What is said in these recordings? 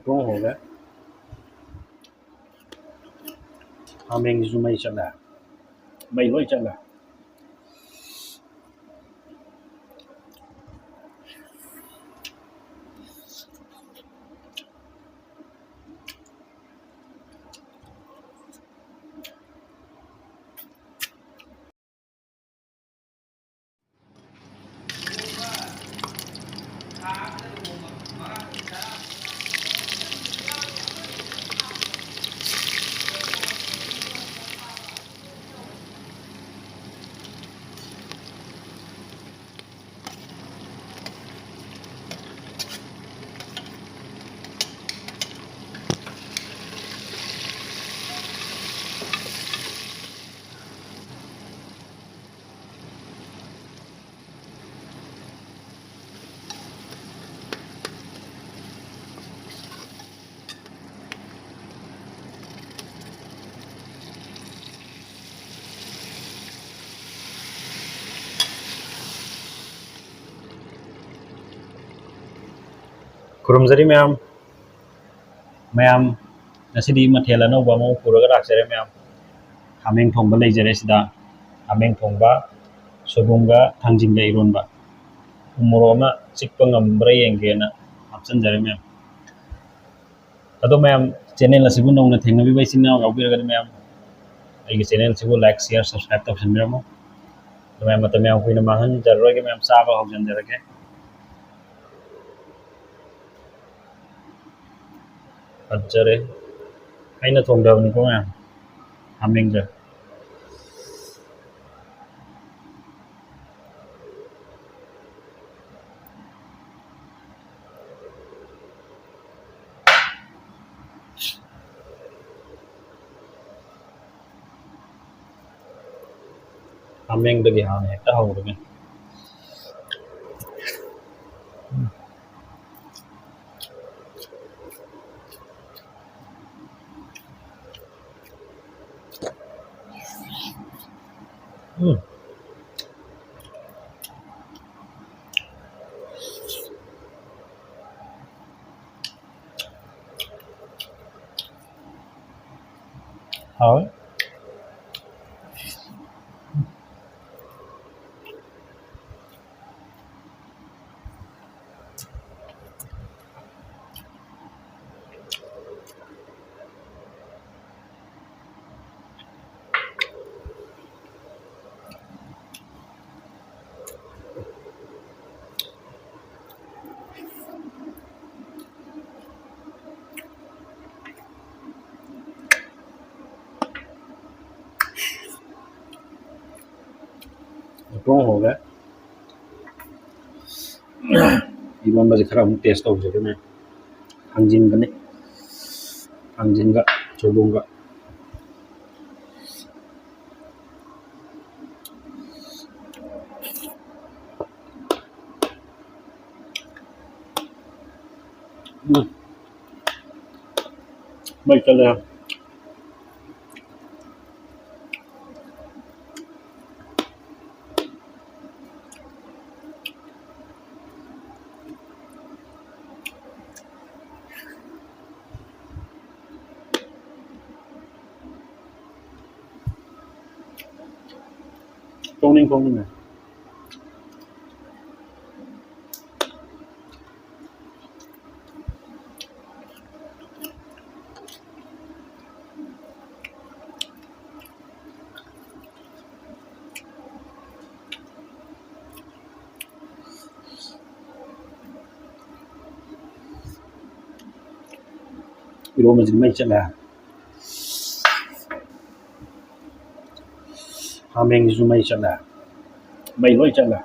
Cũng hồ đấy. Mình zoom mây chân là mây lỗi chân là Kurumzari ma'am nasidi mathela no ba mo puraga raksare ma'am hameng thongba leijare sida hameng thongba sobunga thangjingga ironba umoroma chikpa ngambra yengena hapsanjare ma'am ado ma'am channel asibu nongna thengnabi bai sinna yaubiraga ma'am aigi channel sibu like share subscribe tawsanbiramo ma'am mata ma'am kuina mahan jarroge ma'am saba hawjanjarage ajare aina thongdabni ko ma'am hamengja hamengdagi hana hekta hawrume Hawi cũng hồ đấy 이번까지 가라면 테스트 오죠 그러면 당진가네 당진가 조봉가 맛있잖아요 똥닝똥닝네 이러면 지금 맛있잖아 hameng zu mai chala mai loi chala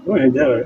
Ôi, hình ra rồi.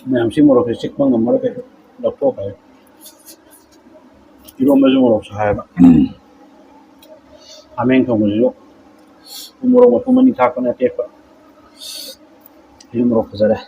Meyamsi morok sik bang ngamar ke doktor kayak. Irom baju morok sahaya. Ameng tong baju. Morok matu mani thak na tepa. Irom morok zara.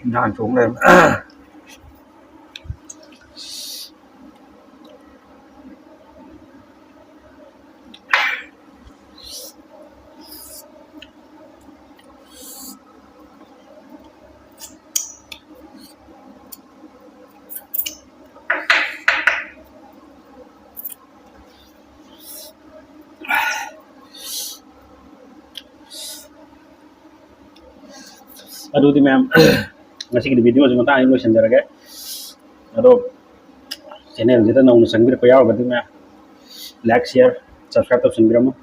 naan xuống lên aduh di ma'am ngasih di video cuma tayo lo sendiri aduh channel jita nauna sangbir ko yaw badi ma'am like share subscribe to sangbir mo